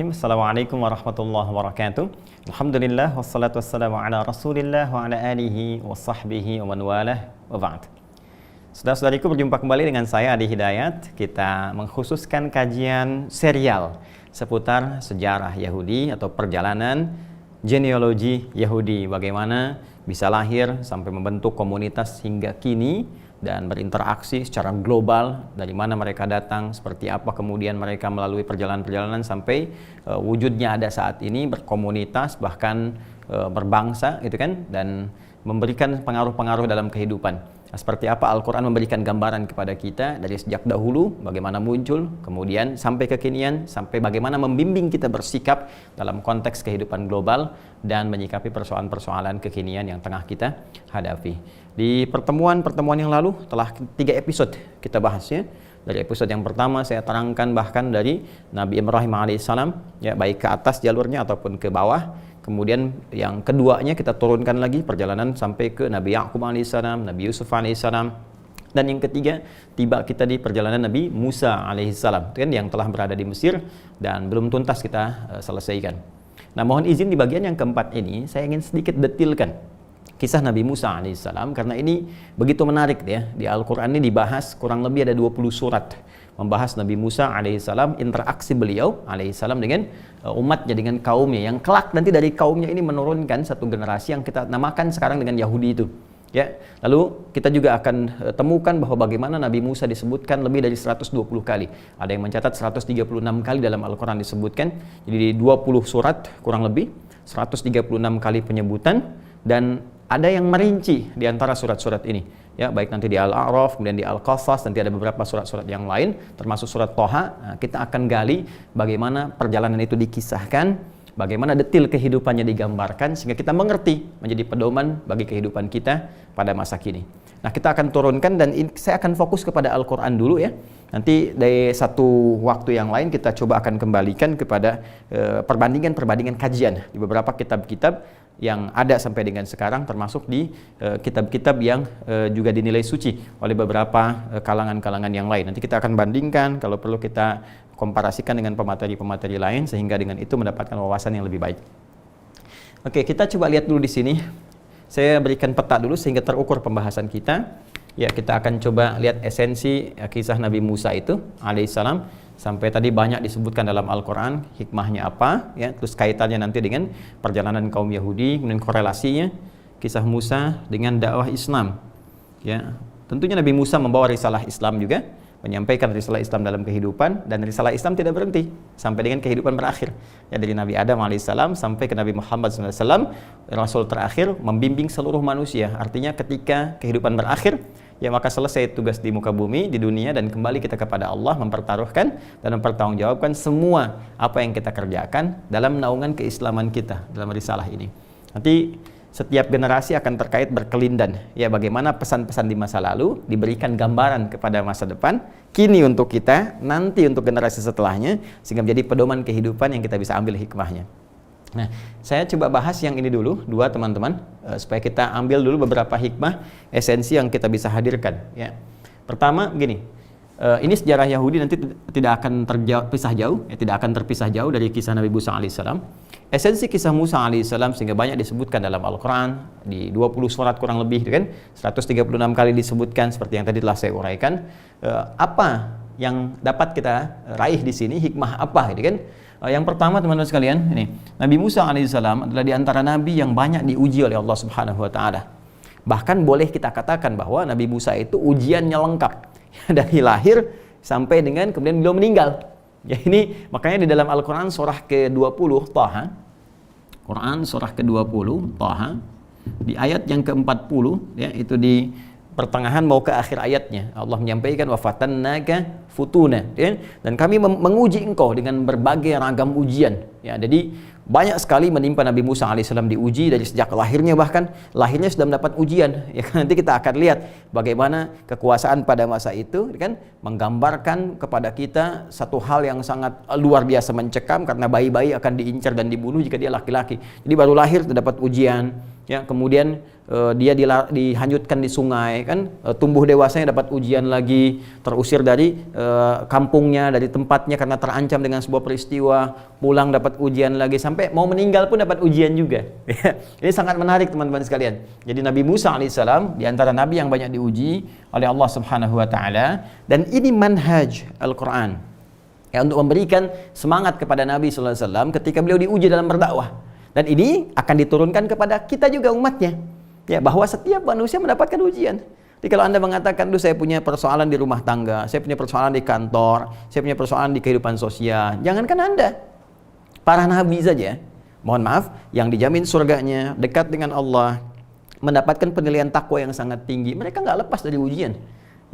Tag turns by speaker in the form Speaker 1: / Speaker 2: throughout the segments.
Speaker 1: Assalamualaikum warahmatullahi wabarakatuh. Alhamdulillah wassalatu wassalamu ala Rasulillah wa ala alihi wa sahbihi wa man walah wa ba'd. Saudara-saudariku, berjumpa kembali dengan saya Adi Hidayat. Kita mengkhususkan kajian serial seputar sejarah Yahudi atau perjalanan genealogi Yahudi, bagaimana bisa lahir sampai membentuk komunitas hingga kini dan berinteraksi secara global, dari mana mereka datang, seperti apa kemudian mereka melalui perjalanan-perjalanan sampai wujudnya ada saat ini, berkomunitas, bahkan berbangsa gitu kan, dan memberikan pengaruh-pengaruh dalam kehidupan. Nah, seperti apa Al-Quran memberikan gambaran kepada kita dari sejak dahulu, bagaimana muncul, kemudian sampai kekinian, sampai bagaimana membimbing kita bersikap dalam konteks kehidupan global dan menyikapi persoalan-persoalan kekinian yang tengah kita hadapi. Di pertemuan-pertemuan yang lalu telah 3 episode kita bahas ya. Dari episode yang pertama saya terangkan bahkan dari Nabi Ibrahim alaihissalam, ya, baik ke atas jalurnya ataupun ke bawah. Kemudian yang keduanya kita turunkan lagi perjalanan sampai ke Nabi Ya'qub alaihissalam, Nabi Yusuf alaihissalam. Dan yang ketiga, tiba kita di perjalanan Nabi Musa alaihissalam, kan, yang telah berada di Mesir dan belum tuntas kita selesaikan. Nah, mohon izin di bagian yang keempat ini saya ingin sedikit detilkan kisah Nabi Musa alaihissalam, karena ini begitu menarik ya. Di Al-Quran ini dibahas kurang lebih ada 20 surat membahas Nabi Musa alaihissalam, interaksi beliau alaihissalam dengan umatnya, dengan kaumnya, yang kelak nanti dari kaumnya ini menurunkan satu generasi yang kita namakan sekarang dengan Yahudi itu ya. Lalu kita juga akan temukan bahwa bagaimana Nabi Musa disebutkan lebih dari 120 kali. Ada yang mencatat 136 kali dalam Al-Quran disebutkan. Jadi di 20 surat kurang lebih 136 kali penyebutan, dan ada yang merinci di antara surat-surat ini ya, baik nanti di Al-A'raf, kemudian di Al-Qasas, nanti ada beberapa surat-surat yang lain termasuk surat Thaha. Nah, kita akan gali bagaimana perjalanan itu dikisahkan, bagaimana detil kehidupannya digambarkan, sehingga kita mengerti, menjadi pedoman bagi kehidupan kita pada masa kini. Nah, kita akan turunkan, dan saya akan fokus kepada Al-Quran dulu ya. Nanti dari satu waktu yang lain kita coba akan kembalikan kepada perbandingan kajian di beberapa kitab-kitab yang ada sampai dengan sekarang, termasuk di kitab-kitab yang juga dinilai suci oleh beberapa kalangan-kalangan yang lain. Nanti kita akan bandingkan, kalau perlu kita komparasikan dengan pemateri-pemateri lain, sehingga dengan itu mendapatkan wawasan yang lebih baik. Oke, kita coba lihat dulu di sini. Saya berikan peta dulu sehingga terukur pembahasan kita. Ya, kita akan coba lihat esensi kisah Nabi Musa itu alaihissalam. Sampai tadi banyak disebutkan dalam Al-Quran, hikmahnya apa ya, terus kaitannya nanti dengan perjalanan kaum Yahudi, kemudian korelasinya kisah Musa dengan dakwah Islam ya. Tentunya Nabi Musa membawa risalah Islam juga, menyampaikan risalah Islam dalam kehidupan, dan risalah Islam tidak berhenti sampai dengan kehidupan berakhir ya, dari Nabi Adam alaihissalam sampai ke Nabi Muhammad SAW, Rasul terakhir, membimbing seluruh manusia. Artinya ketika kehidupan berakhir ya, maka selesai tugas di muka bumi, di dunia, dan kembali kita kepada Allah, mempertaruhkan dan mempertanggungjawabkan semua apa yang kita kerjakan dalam naungan keislaman kita dalam risalah ini. Nanti setiap generasi akan terkait berkelindan ya, bagaimana pesan-pesan di masa lalu diberikan gambaran kepada masa depan, kini untuk kita, nanti untuk generasi setelahnya, sehingga menjadi pedoman kehidupan yang kita bisa ambil hikmahnya. Nah, saya coba bahas yang ini dulu, dua teman-teman, supaya kita ambil dulu beberapa hikmah, esensi yang kita bisa hadirkan ya. Pertama begini, ini sejarah Yahudi nanti tidak akan terpisah jauh ya, tidak akan terpisah jauh dari kisah Nabi Musa alaihissalam. Esensi kisah Musa alaihissalam sehingga banyak disebutkan dalam Al-Quran, di 20 surat kurang lebih kan, 136 kali disebutkan seperti yang tadi telah saya uraikan. Apa yang dapat kita raih di sini, hikmah apa gitu kan? Yang pertama teman-teman sekalian, ini Nabi Musa alaihissalam adalah di antara nabi yang banyak diuji oleh Allah Subhanahu wa taala. Bahkan boleh kita katakan bahwa Nabi Musa itu ujiannya lengkap dari lahir sampai dengan kemudian beliau meninggal. Ya, ini makanya di dalam Al-Quran surah ke-20 Thaha, Quran surah ke-20 Thaha, di ayat yang ke-40 ya, itu di pertengahan mau ke akhir ayatnya, Allah menyampaikan wa fatannaka futuna ya? Dan kami menguji engkau dengan berbagai ragam ujian ya. Jadi banyak sekali menimpa Nabi Musa alaihissalam, diuji dari sejak lahirnya, bahkan lahirnya sudah mendapat ujian ya. Nanti kita akan lihat bagaimana kekuasaan pada masa itu kan, menggambarkan kepada kita satu hal yang sangat luar biasa mencekam, karena bayi-bayi akan diincar dan dibunuh jika dia laki-laki. Jadi baru lahir sudah dapat ujian ya kemudian dia dihanyutkan di sungai kan, tumbuh dewasanya dapat ujian lagi, terusir dari kampungnya, dari tempatnya karena terancam dengan sebuah peristiwa, pulang dapat ujian lagi, sampai mau meninggal pun dapat ujian juga. Ini sangat menarik teman-teman sekalian. Jadi Nabi Musa alaihissalam di antara nabi yang banyak diuji oleh Allah Subhanahu wa taala, dan ini manhaj Al-Qur'an ya, untuk memberikan semangat kepada Nabi sallallahu alaihi wasallam ketika beliau diuji dalam berdakwah. Dan ini akan diturunkan kepada kita juga umatnya. Ya, bahwa setiap manusia mendapatkan ujian. Jadi kalau Anda mengatakan, saya punya persoalan di rumah tangga, saya punya persoalan di kantor, saya punya persoalan di kehidupan sosial, jangankan Anda, para nabi saja, mohon maaf, yang dijamin surganya, dekat dengan Allah, mendapatkan penilaian takwa yang sangat tinggi, mereka nggak lepas dari ujian.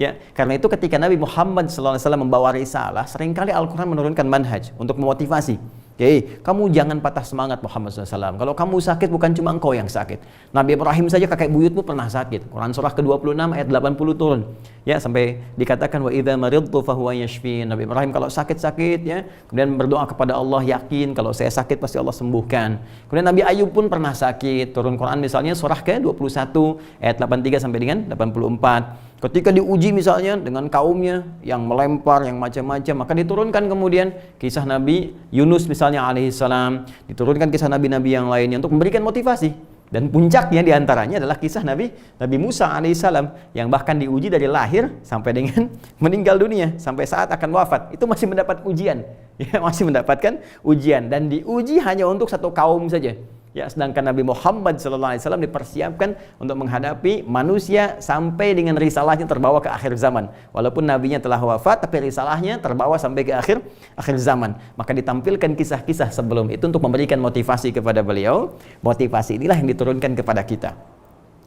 Speaker 1: Ya, karena itu ketika Nabi Muhammad SAW membawa risalah, seringkali Al-Quran menurunkan manhaj untuk memotivasi. Oke, kamu jangan patah semangat Muhammad SAW. Kalau kamu sakit, bukan cuma engkau yang sakit. Nabi Ibrahim saja kakek buyutmu pernah sakit. Quran surah ke-26 ayat 80 turun. Ya, sampai dikatakan wa idza maridtu fahuwa yashfin. Nabi Ibrahim kalau sakit-sakit ya, kemudian berdoa kepada Allah, yakin kalau saya sakit pasti Allah sembuhkan. Kemudian Nabi Ayub pun pernah sakit. Turun Quran misalnya surah ke-21 ayat 83 sampai dengan 84. Ketika diuji misalnya dengan kaumnya yang melempar, yang macam-macam, maka diturunkan kemudian kisah Nabi Yunus misalnya alaihissalam, diturunkan kisah nabi-nabi yang lainnya untuk memberikan motivasi. Dan puncaknya diantaranya adalah kisah Nabi Musa alaihissalam yang bahkan diuji dari lahir sampai dengan meninggal dunia, sampai saat akan wafat, itu masih mendapat ujian. Ya, masih mendapatkan ujian, dan diuji hanya untuk satu kaum saja. Ya, sedangkan Nabi Muhammad SAW dipersiapkan untuk menghadapi manusia sampai dengan risalahnya terbawa ke akhir zaman. Walaupun nabinya telah wafat, tapi risalahnya terbawa sampai ke akhir zaman. Maka ditampilkan kisah-kisah sebelum itu untuk memberikan motivasi kepada beliau. Motivasi inilah yang diturunkan kepada kita.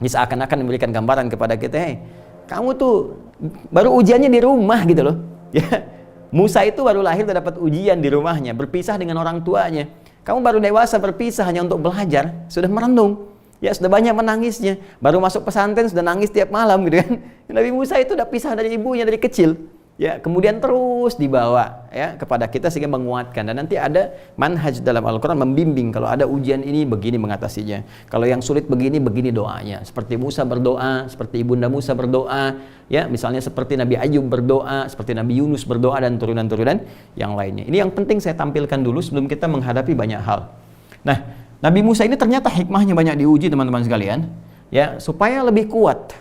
Speaker 1: Ini seakan-akan memberikan gambaran kepada kita, hey, kamu tuh baru ujiannya di rumah gitu loh. Ya, Musa itu baru lahir dan dapat ujian di rumahnya, berpisah dengan orang tuanya. Kamu baru dewasa berpisah hanya untuk belajar, sudah merenung, ya sudah banyak menangisnya. Baru masuk pesantren sudah nangis tiap malam gitu kan. Nabi Musa itu udah pisah dari ibunya dari kecil. Ya, kemudian terus dibawa ya kepada kita sehingga menguatkan. Dan nanti ada manhaj dalam Al-Quran membimbing, kalau ada ujian ini begini mengatasinya, kalau yang sulit begini doanya. Seperti Musa berdoa, seperti ibunda Musa berdoa, ya misalnya seperti Nabi Ayub berdoa, seperti Nabi Yunus berdoa, dan turunan-turunan yang lainnya. Ini yang penting saya tampilkan dulu sebelum kita menghadapi banyak hal. Nah, Nabi Musa ini ternyata hikmahnya banyak diuji teman-teman sekalian, ya supaya lebih kuat,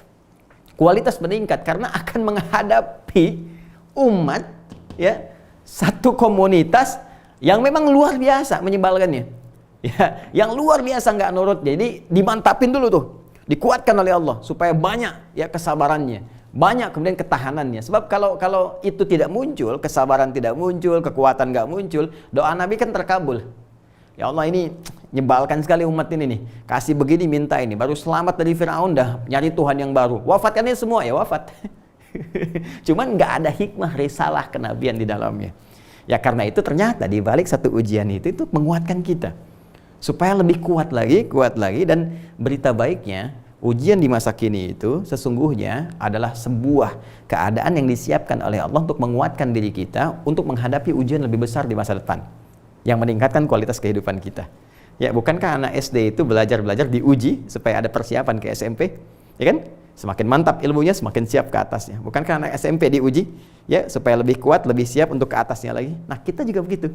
Speaker 1: kualitas meningkat, karena akan menghadapi umat ya, satu komunitas yang memang luar biasa menyebalkannya ya, yang luar biasa nggak nurut. Jadi dimantapin dulu tuh, dikuatkan oleh Allah supaya banyak ya kesabarannya, banyak kemudian ketahanannya. Sebab kalau itu tidak muncul, kesabaran tidak muncul, kekuatan nggak muncul, doa Nabi kan terkabul. Ya Allah, ini nyebalkan sekali umat ini nih, kasih begini minta ini, baru selamat dari Firaun dah nyari Tuhan yang baru, wafatkannya semua ya wafat. Cuman nggak ada hikmah risalah kenabian di dalamnya. Ya karena itu ternyata di balik satu ujian itu menguatkan kita supaya lebih kuat lagi, dan berita baiknya ujian di masa kini itu sesungguhnya adalah sebuah keadaan yang disiapkan oleh Allah untuk menguatkan diri kita untuk menghadapi ujian lebih besar di masa depan yang meningkatkan kualitas kehidupan kita. Ya, bukankah anak SD itu belajar diuji supaya ada persiapan ke SMP? Ya kan? Semakin mantap ilmunya, semakin siap ke atasnya. Bukankah anak SMP diuji ya supaya lebih kuat, lebih siap untuk ke atasnya lagi? Nah, kita juga begitu.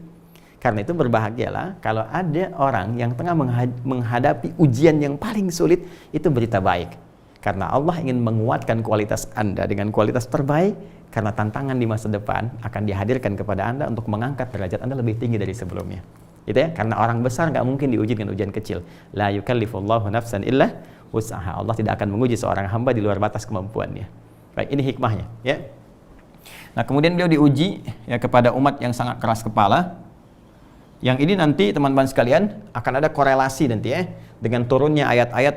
Speaker 1: Karena itu berbahagialah kalau ada orang yang tengah menghadapi ujian yang paling sulit, itu berita baik. Karena Allah ingin menguatkan kualitas Anda dengan kualitas terbaik, karena tantangan di masa depan akan dihadirkan kepada Anda untuk mengangkat derajat Anda lebih tinggi dari sebelumnya. Gitu ya, karena orang besar nggak mungkin diuji dengan ujian kecil. La yukallifullahu nafsan illa usaha. Allah tidak akan menguji seorang hamba di luar batas kemampuannya. Baik, ini hikmahnya ya. Nah, kemudian beliau diuji ya kepada umat yang sangat keras kepala. Yang ini nanti teman-teman sekalian akan ada korelasi nanti ya dengan turunnya ayat-ayat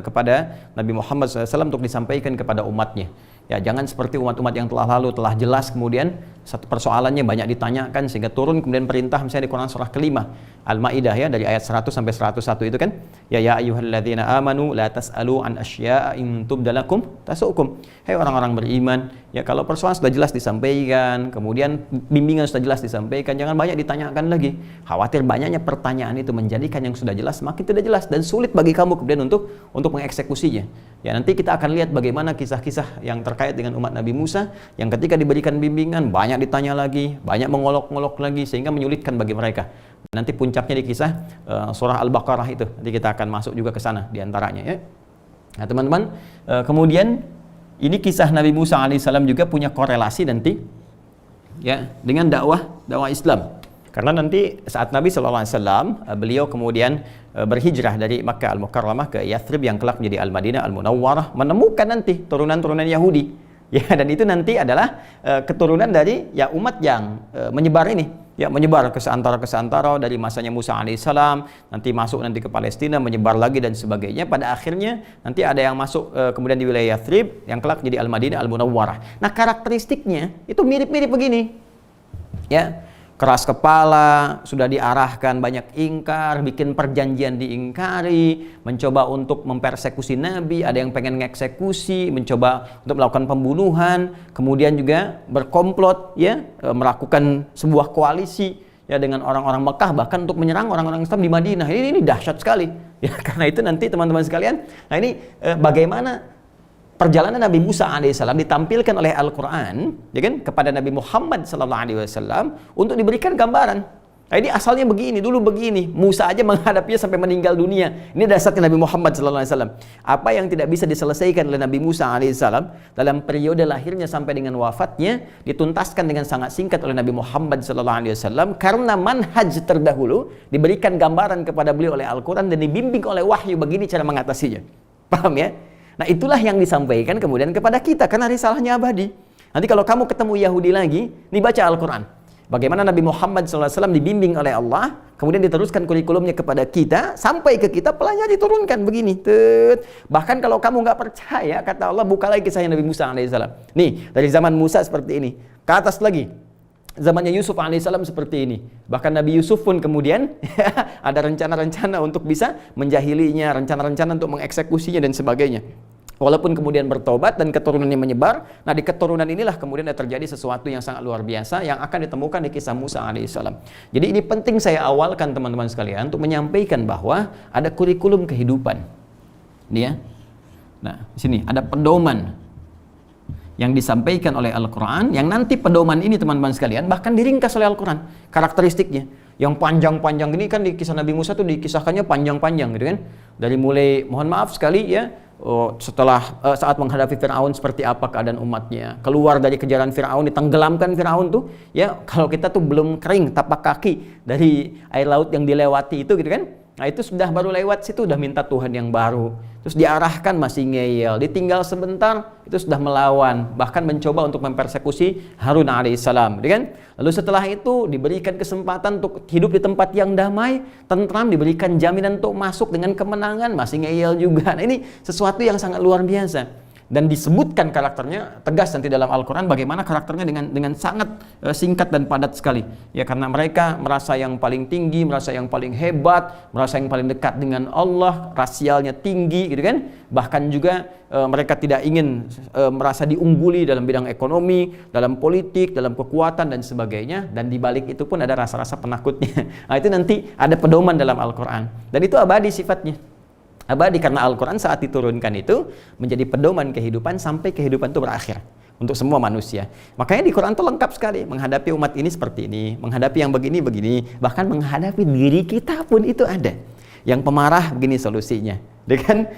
Speaker 1: kepada Nabi Muhammad SAW untuk disampaikan kepada umatnya. Ya, jangan seperti umat-umat yang telah lalu, telah jelas kemudian satu persoalannya banyak ditanyakan sehingga turun kemudian perintah misalnya di Quran surah ke-5 Al-Maidah ya, dari ayat 100 sampai 101 itu kan. Ya ayyuhalladzina amanu la tas'alu an asya'a in tubdalakum tasukum. Hai orang-orang beriman, ya kalau persoalan sudah jelas disampaikan, kemudian bimbingan sudah jelas disampaikan, jangan banyak ditanyakan lagi. Khawatir banyaknya pertanyaan itu menjadikan yang sudah jelas semakin tidak jelas dan sulit bagi kamu kemudian untuk mengeksekusinya. Ya nanti kita akan lihat bagaimana kisah-kisah yang terkait dengan umat Nabi Musa yang ketika diberikan bimbingan banyak ditanya lagi, banyak mengolok-olok lagi sehingga menyulitkan bagi mereka. Nanti puncaknya di kisah surah Al-Baqarah itu. Nanti kita akan masuk juga ke sana diantaranya ya. Nah teman-teman, kemudian ini kisah Nabi Musa alaihissalam juga punya korelasi nanti ya dengan dakwah Islam. Karena nanti saat Nabi SAW beliau kemudian berhijrah dari Makkah Al-Mukarramah ke Yathrib yang kelak menjadi Al-Madinah Al-Munawwarah, menemukan nanti turunan-turunan Yahudi. Ya, dan itu nanti adalah keturunan dari ya umat yang menyebar ini, ya menyebar ke seantara dari masanya Musa alaihissalam, nanti masuk nanti ke Palestina, menyebar lagi dan sebagainya. Pada akhirnya nanti ada yang masuk kemudian di wilayah Yathrib yang kelak menjadi Al-Madinah Al-Munawwarah. Nah, karakteristiknya itu mirip-mirip begini. Ya, keras kepala, sudah diarahkan banyak ingkar, bikin perjanjian diingkari, mencoba untuk mempersekusi Nabi, ada yang pengen mengeksekusi, mencoba untuk melakukan pembunuhan, kemudian juga berkomplot ya, melakukan sebuah koalisi ya dengan orang-orang Mekah bahkan untuk menyerang orang-orang Islam di Madinah. Ini dahsyat sekali. Ya, karena itu nanti teman-teman sekalian, nah ini bagaimana perjalanan Nabi Musa alaihissalam ditampilkan oleh Al-Quran ya kan, kepada Nabi Muhammad sallallahu alaihi wasallam untuk diberikan gambaran. Nah, ini asalnya begini, dulu begini. Musa aja menghadapinya sampai meninggal dunia. Ini dasarnya Nabi Muhammad sallallahu alaihi wasallam. Apa yang tidak bisa diselesaikan oleh Nabi Musa alaihissalam dalam periode lahirnya sampai dengan wafatnya dituntaskan dengan sangat singkat oleh Nabi Muhammad sallallahu alaihi wasallam karena manhaj terdahulu diberikan gambaran kepada beliau oleh Al-Quran dan dibimbing oleh wahyu begini cara mengatasinya. Paham ya? Nah itulah yang disampaikan kemudian kepada kita karena risalahnya abadi. Nanti kalau kamu ketemu Yahudi lagi, nih baca Al-Quran. Bagaimana Nabi Muhammad SAW dibimbing oleh Allah, kemudian diteruskan kurikulumnya kepada kita, sampai ke kita pelajari diturunkan begini. Bahkan kalau kamu nggak percaya, kata Allah, buka lagi kisahnya Nabi Musa AS. Nih, dari zaman Musa seperti ini. Ke atas lagi, zamannya Yusuf alaihissalam seperti ini. Bahkan Nabi Yusuf pun kemudian ada rencana-rencana untuk bisa menjahilinya, rencana-rencana untuk mengeksekusinya dan sebagainya. Walaupun kemudian bertobat dan keturunannya menyebar, nah di keturunan inilah kemudian ada terjadi sesuatu yang sangat luar biasa yang akan ditemukan di kisah Musa alaihissalam. Jadi ini penting saya awalkan teman-teman sekalian untuk menyampaikan bahwa ada kurikulum kehidupan. Ini ya. Nah, di sini ada pedoman yang disampaikan oleh Al-Quran, yang nanti pedoman ini teman-teman sekalian bahkan diringkas oleh Al-Quran karakteristiknya yang panjang-panjang. Ini kan di kisah Nabi Musa tuh dikisahkannya panjang-panjang gitu kan, dari mulai mohon maaf sekali ya, setelah saat menghadapi Fir'aun seperti apa keadaan umatnya, keluar dari kejaran Fir'aun, ditenggelamkan Fir'aun tuh ya, kalau kita tuh belum kering tapak kaki dari air laut yang dilewati itu gitu kan. Nah itu sudah baru lewat situ udah minta Tuhan yang baru. Terus diarahkan masih ngeyel, ditinggal sebentar itu sudah melawan, bahkan mencoba untuk mempersekusi Harun alaihissalam, gitu kan? Lalu setelah itu diberikan kesempatan untuk hidup di tempat yang damai, tentram, diberikan jaminan untuk masuk dengan kemenangan, masih ngeyel juga. Nah ini sesuatu yang sangat luar biasa. Dan disebutkan karakternya tegas nanti dalam Al-Quran bagaimana karakternya dengan sangat singkat dan padat sekali ya, karena mereka merasa yang paling tinggi, merasa yang paling hebat, merasa yang paling dekat dengan Allah, rasialnya tinggi gitu kan, bahkan juga mereka tidak ingin merasa diungguli dalam bidang ekonomi, dalam politik, dalam kekuatan dan sebagainya, dan dibalik itu pun ada rasa-rasa penakutnya. Nah itu nanti ada pedoman dalam Al-Quran dan itu abadi sifatnya. Abadi karena Al-Quran saat diturunkan itu menjadi pedoman kehidupan sampai kehidupan itu berakhir untuk semua manusia. Makanya di Quran itu lengkap sekali, menghadapi umat ini seperti ini, menghadapi yang begini-begini, bahkan menghadapi diri kita pun itu ada. Yang pemarah begini solusinya, dengan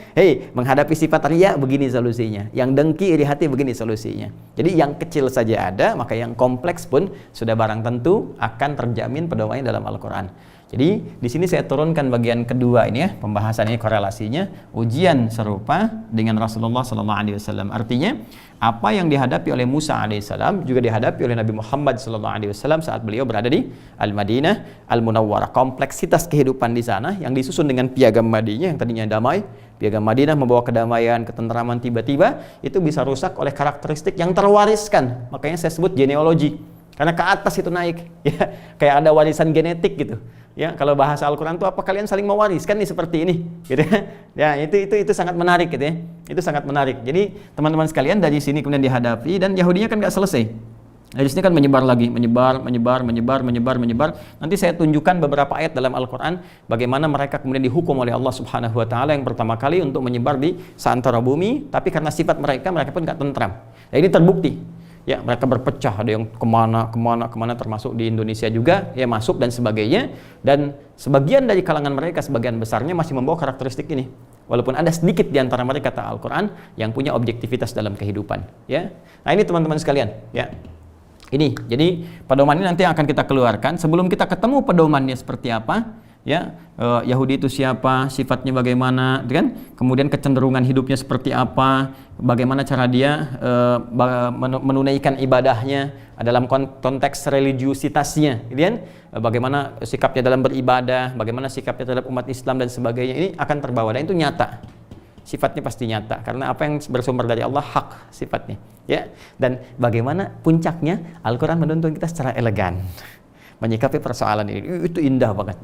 Speaker 1: menghadapi sifat riya begini solusinya, yang dengki iri hati begini solusinya. Jadi yang kecil saja ada, maka yang kompleks pun sudah barang tentu akan terjamin pedomannya dalam Al-Quran. Jadi di sini saya turunkan bagian kedua ini ya, pembahasan ini korelasinya, ujian serupa dengan Rasulullah SAW. Artinya apa yang dihadapi oleh Musa alaihissalam juga dihadapi oleh Nabi Muhammad SAW saat beliau berada di Al-Madinah Al-Munawwarah. Kompleksitas kehidupan di sana yang disusun dengan piagam Madinah yang tadinya damai, piagam Madinah membawa kedamaian, ketenteraman, tiba-tiba itu bisa rusak oleh karakteristik yang terwariskan. Makanya saya sebut genealogi. karena ke atas itu naik, ya, kayak ada warisan genetik gitu. Ya, kalau bahasa Al-Quran itu apa kalian saling mewariskan nih seperti ini, gitu ya. Ya, itu sangat menarik gitu ya. Itu sangat menarik. Jadi teman-teman sekalian dari sini kemudian dihadapi dan Yahudinya kan nggak selesai. Dari sini kan menyebar lagi, menyebar. Nanti saya tunjukkan beberapa ayat dalam Al-Quran bagaimana mereka kemudian dihukum oleh Allah Subhanahu Wa Taala yang pertama kali untuk menyebar di seantero bumi, tapi karena sifat mereka pun nggak tentram. Nah, ini terbukti. Ya, mereka berpecah, ada yang kemana, termasuk di Indonesia juga, ya masuk dan sebagainya. Dan sebagian dari kalangan mereka, sebagian besarnya masih membawa karakteristik ini. Walaupun ada sedikit di antara mereka, kata Al-Quran, yang punya objektivitas dalam kehidupan. Ya, nah ini teman-teman sekalian. Ya, ini, jadi pedoman ini nanti akan kita keluarkan. Sebelum kita ketemu pedomannya seperti apa, ya, Yahudi itu siapa, sifatnya bagaimana, kan? Kemudian kecenderungan hidupnya seperti apa, bagaimana cara dia menunaikan ibadahnya dalam konteks religiusitasnya, gitu kan? Bagaimana sikapnya dalam beribadah, bagaimana sikapnya terhadap umat Islam dan sebagainya, ini akan terbawa dan itu nyata. Sifatnya pasti nyata karena apa yang bersumber dari Allah hak sifatnya, ya. Dan bagaimana puncaknya Al-Qur'an menuntun kita secara elegan menyikapi persoalan ini. Itu indah banget.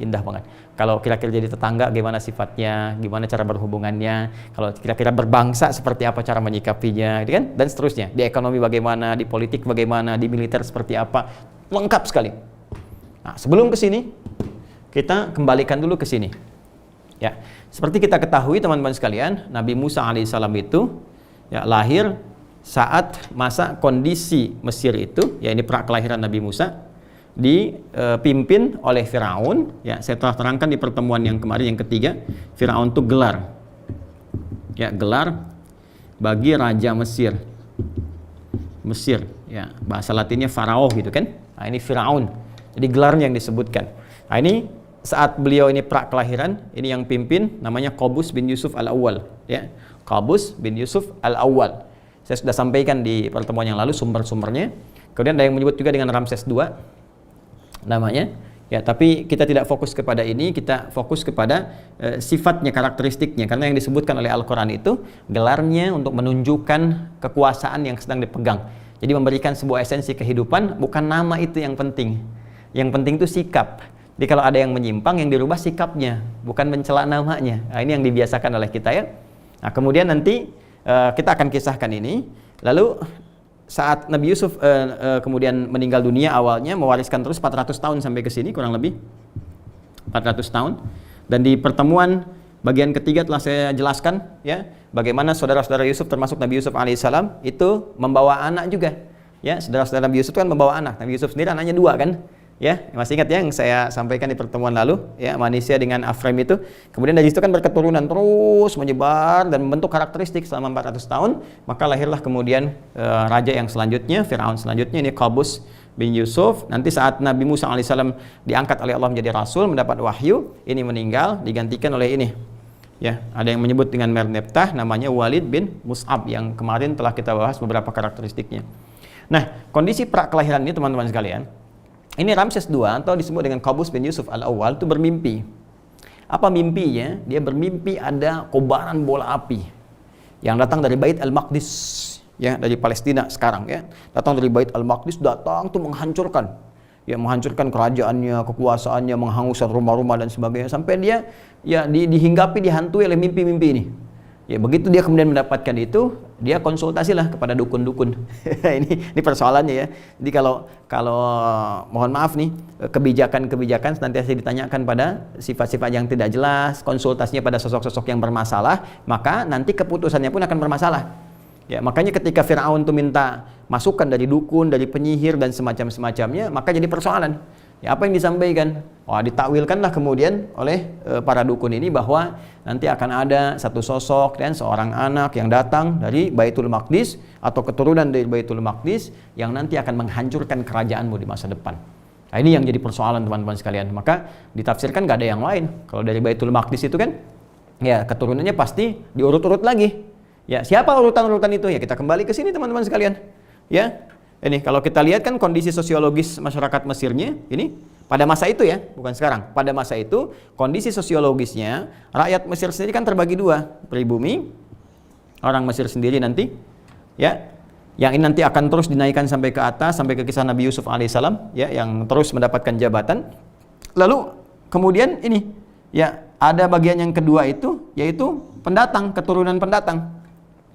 Speaker 1: Kalau kira-kira jadi tetangga gimana sifatnya, gimana cara berhubungannya, kalau kira-kira berbangsa seperti apa cara menyikapinya, gitu kan? Dan seterusnya. Di ekonomi bagaimana, di politik bagaimana, di militer seperti apa, lengkap sekali. Nah, sebelum ke sini kita kembalikan dulu ke sini. Ya, seperti kita ketahui teman-teman sekalian, Nabi Musa alaihissalam itu ya lahir saat masa kondisi Mesir itu, ya ini prakelahiran Nabi Musa, dipimpin oleh Firaun. Ya, saya telah terangkan di pertemuan yang kemarin yang ketiga, Firaun itu gelar. Ya, gelar bagi raja Mesir. Mesir, ya, bahasa Latinnya Farao gitu kan. Nah, ini Firaun. Jadi gelarnya yang disebutkan. Nah, ini saat beliau ini prakelahiran, ini yang pimpin namanya Qabus bin Yusuf Al-Awwal, ya. Qabus bin Yusuf Al-Awwal. Saya sudah sampaikan di pertemuan yang lalu sumber-sumbernya. Kemudian ada yang menyebut juga dengan Ramses II namanya, ya, tapi kita tidak fokus kepada ini, kita fokus kepada sifatnya, karakteristiknya, karena yang disebutkan oleh Al-Quran itu gelarnya untuk menunjukkan kekuasaan yang sedang dipegang. Jadi memberikan sebuah esensi kehidupan, bukan nama itu yang penting. Yang penting itu sikap. Jadi kalau ada yang menyimpang, yang dirubah sikapnya, bukan mencela namanya. Nah, ini yang dibiasakan oleh kita, ya. Nah, kemudian nanti kita akan kisahkan ini. Lalu saat Nabi Yusuf kemudian meninggal dunia, awalnya mewariskan terus 400 tahun sampai ke sini, kurang lebih 400 tahun. Dan di pertemuan bagian ketiga telah saya jelaskan, ya, bagaimana saudara-saudara Yusuf termasuk Nabi Yusuf alaihissalam itu membawa anak juga. Ya, saudara-saudara Nabi Yusuf kan membawa anak. Nabi Yusuf sendiri anaknya 2 kan. Ya, masih ingat ya yang saya sampaikan di pertemuan lalu, ya, manusia dengan Afraim itu. Kemudian dari situ kan berketurunan terus menyebar dan membentuk karakteristik selama 400 tahun, maka lahirlah kemudian raja yang selanjutnya, Firaun selanjutnya, ini Qabus bin Yusuf. Nanti saat Nabi Musa alaihissalam diangkat oleh Allah menjadi rasul, mendapat wahyu, ini meninggal, digantikan oleh ini. Ya, ada yang menyebut dengan Merneptah, namanya Walid bin Mus'ab yang kemarin telah kita bahas beberapa karakteristiknya. Nah, kondisi prakelahiran ini teman-teman sekalian, ini Ramses II atau disebut dengan Qabus bin Yusuf Al-Awwal itu bermimpi. Apa mimpinya? Dia bermimpi ada kobaran bola api yang datang dari Bait Al-Maqdis, ya, dari Palestina sekarang, ya. Datang dari Bait Al-Maqdis, datang tuh menghancurkan. Ya, menghancurkan kerajaannya, kekuasaannya, menghanguskan rumah-rumah dan sebagainya, sampai dia ya dihinggapi, dihantui oleh mimpi-mimpi ini. Ya, begitu dia kemudian mendapatkan itu, dia konsultasilah kepada dukun-dukun. ini persoalannya, ya. Jadi kalau mohon maaf nih, kebijakan-kebijakan senantiasa ditanyakan pada sifat-sifat yang tidak jelas, konsultasinya pada sosok-sosok yang bermasalah, maka nanti keputusannya pun akan bermasalah. Ya, makanya ketika Firaun itu minta masukan dari dukun, dari penyihir dan semacamnya, maka jadi persoalan. Ya, apa yang disampaikan? Wah, ditakwilkanlah kemudian oleh para dukun ini bahwa nanti akan ada satu sosok dan seorang anak yang datang dari Baitul Maqdis atau keturunan dari Baitul Maqdis yang nanti akan menghancurkan kerajaanmu di masa depan. Nah, ini yang jadi persoalan teman-teman sekalian. Maka ditafsirkan nggak ada yang lain. Kalau dari Baitul Maqdis itu kan, ya keturunannya pasti diurut-urut lagi. Ya, siapa urutan-urutan itu? Ya, kita kembali ke sini teman-teman sekalian. Ya. Ini kalau kita lihat kan kondisi sosiologis masyarakat Mesirnya ini pada masa itu, ya, bukan sekarang. Pada masa itu kondisi sosiologisnya rakyat Mesir sendiri kan terbagi 2, pribumi, orang Mesir sendiri nanti, ya, yang ini nanti akan terus dinaikkan sampai ke atas, sampai ke kisah Nabi Yusuf alaihissalam, ya, yang terus mendapatkan jabatan. Lalu kemudian ini, ya, ada bagian yang kedua itu, yaitu pendatang, keturunan pendatang.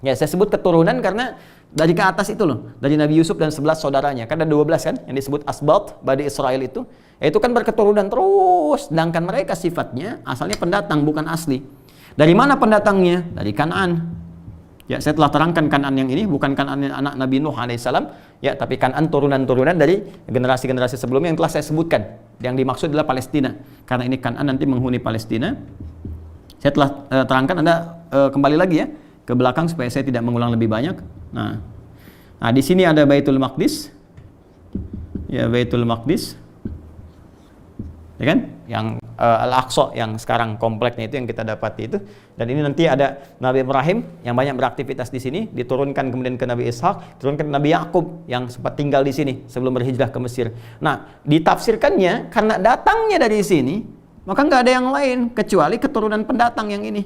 Speaker 1: Ya, saya sebut keturunan karena dari ke atas itu loh, dari Nabi Yusuf dan 11 saudaranya. Kan ada 12 kan, yang disebut Asbat, Bani Israel itu. Itu kan berketurunan terus, sedangkan mereka sifatnya asalnya pendatang, bukan asli. Dari mana pendatangnya? Dari Kan'an. Ya, saya telah terangkan Kan'an yang ini bukan Kan'an anak Nabi Nuh alaihissalam, ya, tapi Kan'an turunan-turunan dari generasi-generasi sebelumnya yang telah saya sebutkan. Yang dimaksud adalah Palestina. Karena ini Kan'an nanti menghuni Palestina. Saya telah terangkan, Anda kembali lagi ya ke belakang supaya saya tidak mengulang lebih banyak. Nah, di sini ada Baitul Maqdis. Ya, Baitul Maqdis. Ya kan? Yang Al-Aqsa yang sekarang kompleknya itu yang kita dapati itu. Dan ini nanti ada Nabi Ibrahim yang banyak beraktivitas di sini, diturunkan kemudian ke Nabi Ishak, diturunkan ke Nabi Yakub yang sempat tinggal di sini sebelum berhijrah ke Mesir. Nah, ditafsirkannya karena datangnya dari sini, maka nggak ada yang lain kecuali keturunan pendatang yang ini.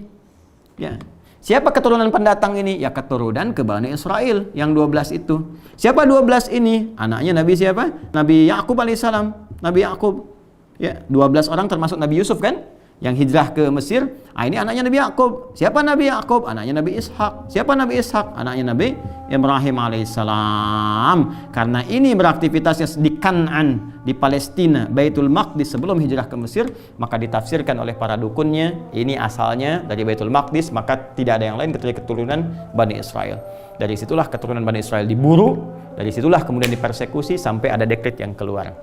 Speaker 1: Ya. Siapa keturunan pendatang ini? Ya, keturunan ke Bani Israel yang 12 itu. Siapa 12 ini? Anaknya Nabi siapa? Nabi Yakub alaihissalam. Nabi Yakub. Ya, 12 orang termasuk Nabi Yusuf kan? Yang hijrah ke Mesir. Ini anaknya Nabi Yakub. Siapa Nabi Yakub? Anaknya Nabi Ishak. Siapa Nabi Ishak? Anaknya Nabi Ibrahim alaihissalam. Karena ini beraktivitasnya di Kan'an, di Palestina, Baitul Maqdis sebelum hijrah ke Mesir, maka ditafsirkan oleh para dukunnya ini asalnya dari Baitul Maqdis, maka tidak ada yang lain kecuali keturunan Bani Israel. Dari situlah keturunan Bani Israel diburu, dari situlah kemudian dipersekusi sampai ada dekret yang keluar.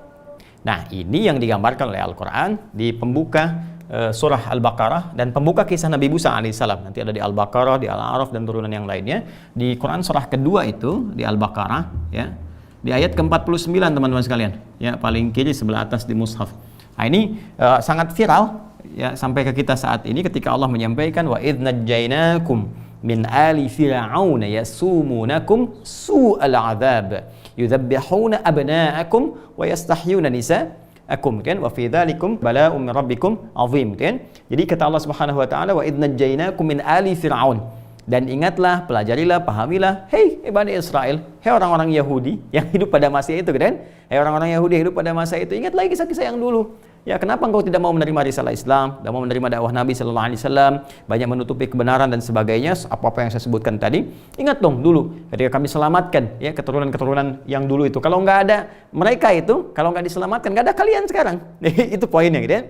Speaker 1: Nah, ini yang digambarkan oleh Al-Quran di pembuka surah Al-Baqarah dan pembuka kisah Nabi Musa alaihissalam. Nanti ada di Al-Baqarah, di Al-A'raf dan turunan yang lainnya. Di Quran surah kedua itu di Al-Baqarah, ya, di ayat ke-49 teman-teman sekalian, ya, paling kiri sebelah atas di mushaf. Nah, ini sangat viral ya sampai ke kita saat ini ketika Allah menyampaikan wa idz najjainakum min ali fir'auna yasumunakum su'al 'adzab yudzabbihuna abna'akum wa yastahyuna nisa'akum, kan, wa fi dzalikum bala'un min rabbikum 'azim, kan. Jadi kata Allah Subhanahu wa taala wa idz najjainakum min ali fir'aun, dan ingatlah, pelajarilah, pahamilah, hei Bani Israel, hei orang-orang Yahudi yang hidup pada masa itu, kan? Hei orang-orang Yahudi yang hidup pada masa itu, ingat lagi kisah-kisah yang dulu. Ya, kenapa engkau tidak mau menerima risalah Islam, tidak mau menerima dakwah Nabi sallallahu alaihi wasallam, banyak menutupi kebenaran dan sebagainya, apa-apa yang saya sebutkan tadi. Ingat dong dulu ketika kami selamatkan ya keturunan-keturunan yang dulu itu. Kalau nggak ada mereka itu, kalau nggak diselamatkan, nggak ada kalian sekarang. Itu poinnya, gitu ya.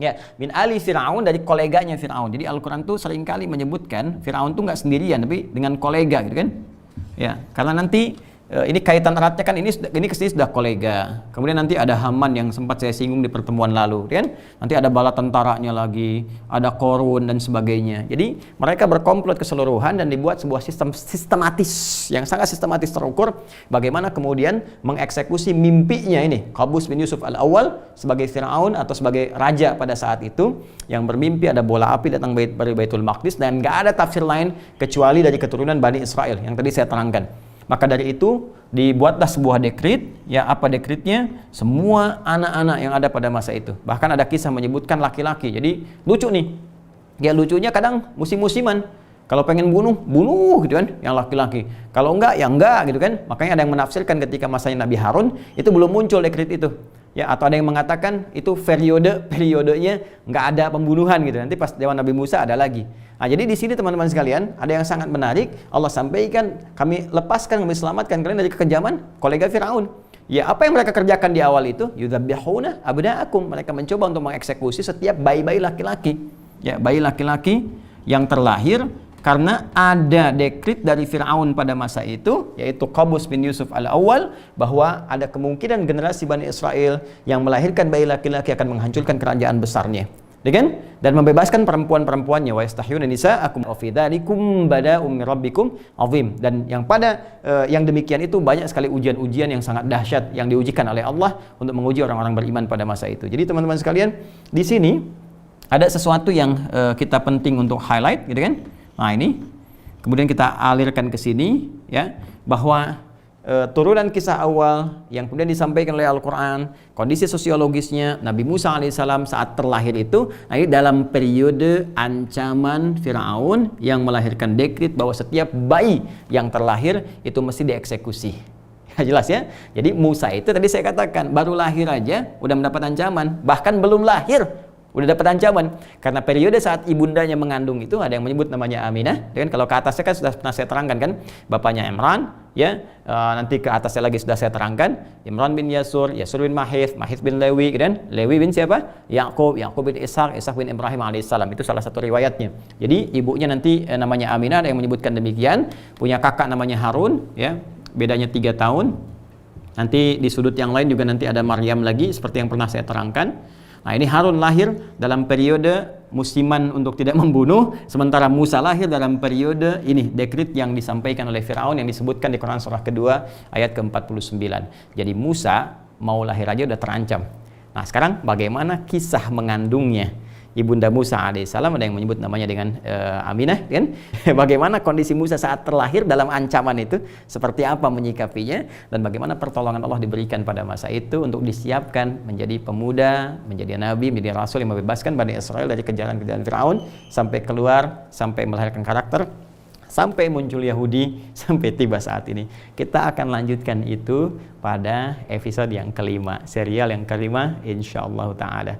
Speaker 1: Ya, min ali Fir'aun, dari koleganya Fir'aun. Jadi Al-Quran tuh seringkali menyebutkan Fir'aun tuh nggak sendirian, tapi dengan kolega, gitu kan. Ya, karena nanti ini kaitan eratnya kan ini kesini sudah kolega. Kemudian nanti ada Haman yang sempat saya singgung di pertemuan lalu, kan? Nanti ada bala tentaranya lagi, ada Korun dan sebagainya. Jadi mereka berkomplot keseluruhan dan dibuat sebuah sistem sistematis yang sangat sistematis terukur bagaimana kemudian mengeksekusi mimpinya ini Qabus bin Yusuf al-Awwal sebagai Fir'aun atau sebagai raja pada saat itu yang bermimpi ada bola api datang dari Baitul Maqdis dan nggak ada tafsir lain kecuali dari keturunan Bani Israel yang tadi saya terangkan. Maka dari itu dibuatlah sebuah dekret, ya, apa dekretnya? Semua anak-anak yang ada pada masa itu. Bahkan ada kisah menyebutkan laki-laki. Jadi lucu nih. Ya, lucunya kadang musim-musiman. Kalau pengen bunuh gitu kan, yang laki-laki. Kalau enggak, ya enggak gitu kan. Makanya ada yang menafsirkan ketika masanya Nabi Harun itu belum muncul dekret itu. Ya, atau ada yang mengatakan itu periodenya enggak ada pembunuhan gitu. Nanti pas zaman Nabi Musa ada lagi. Nah, jadi di sini teman-teman sekalian ada yang sangat menarik. Allah sampaikan, kami lepaskan, kami selamatkan kalian dari kekejaman kolega Firaun. Ya, apa yang mereka kerjakan di awal itu? Yudzabbihuna abna'akum. Mereka mencoba untuk mengeksekusi setiap bayi-bayi laki-laki. Ya, bayi laki-laki yang terlahir karena ada dekret dari Firaun pada masa itu, yaitu Qabus bin Yusuf al-Awwal, bahwa ada kemungkinan generasi Bani Israel yang melahirkan bayi laki-laki akan menghancurkan kerajaan besarnya. Dan membebaskan perempuan-perempuannya, wa yastahyuna nisa'akum wa fi dzalikum bada'um min rabbikum 'azim. Dan yang demikian itu banyak sekali ujian-ujian yang sangat dahsyat yang diujikan oleh Allah untuk menguji orang-orang beriman pada masa itu. Jadi teman-teman sekalian, di sini ada sesuatu yang kita penting untuk highlight, gitu kan? Nah, ini kemudian kita alirkan ke sini, ya, bahwa turunan kisah awal yang kemudian disampaikan oleh Al-Quran, kondisi sosiologisnya Nabi Musa alaihissalam saat terlahir itu, ini dalam periode ancaman Firaun yang melahirkan dekret bahwa setiap bayi yang terlahir itu mesti dieksekusi. Jelas ya. Jadi Musa itu tadi saya katakan baru lahir aja udah mendapat ancaman, bahkan belum lahir udah dapat ancaman, karena periode saat ibundanya mengandung itu ada yang menyebut namanya Aminah. Dan kalau ke atasnya kan sudah pernah saya terangkan kan, bapaknya Imran, ya, nanti ke atasnya lagi sudah saya terangkan, Imran bin Yasur, Yasur bin Mahith, Mahith bin Lewi, dan Lewi bin siapa? Yakub, Yakub bin Ishak, Ishak bin Ibrahim alaihissalam. Itu salah satu riwayatnya. Jadi ibunya nanti namanya Aminah, ada yang menyebutkan demikian, punya kakak namanya Harun, ya, bedanya 3 tahun. Nanti di sudut yang lain juga nanti ada Maryam lagi, seperti yang pernah saya terangkan. Nah, ini Harun lahir dalam periode musiman untuk tidak membunuh, sementara Musa lahir dalam periode ini dekret yang disampaikan oleh Firaun yang disebutkan di Quran surah kedua ayat ke-49. Jadi Musa mau lahir aja udah terancam. Nah, sekarang bagaimana kisah mengandungnya Ibunda Musa alaihissalam, ada yang menyebut namanya dengan Aminah, kan? Bagaimana kondisi Musa saat terlahir dalam ancaman itu, seperti apa menyikapinya, dan bagaimana pertolongan Allah diberikan pada masa itu untuk disiapkan menjadi pemuda, menjadi nabi, menjadi rasul yang membebaskan Bani Israel dari kejaran-kejaran Firaun sampai keluar, sampai melahirkan karakter, sampai muncul Yahudi, sampai tiba saat ini. Kita akan lanjutkan itu pada episode yang kelima, serial yang kelima, insyaallah ta'ala.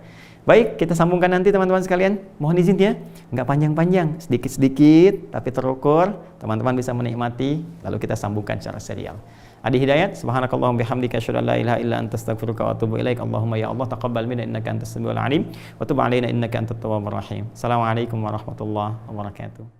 Speaker 1: Baik, kita sambungkan nanti teman-teman sekalian. Mohon izin ya, nggak panjang-panjang, sedikit-sedikit tapi terukur, teman-teman bisa menikmati, lalu kita sambungkan secara serial. Adi Hidayat, subhanakallahumma bihamdika asyhadu an la ilaha illa anta astaghfiruka wa atubu ilaik. Allahumma ya Allah taqabbal minna innaka antas samiul alim wa tub alaina innaka antat tawwabur rahim. Assalamualaikum warahmatullahi wabarakatuh.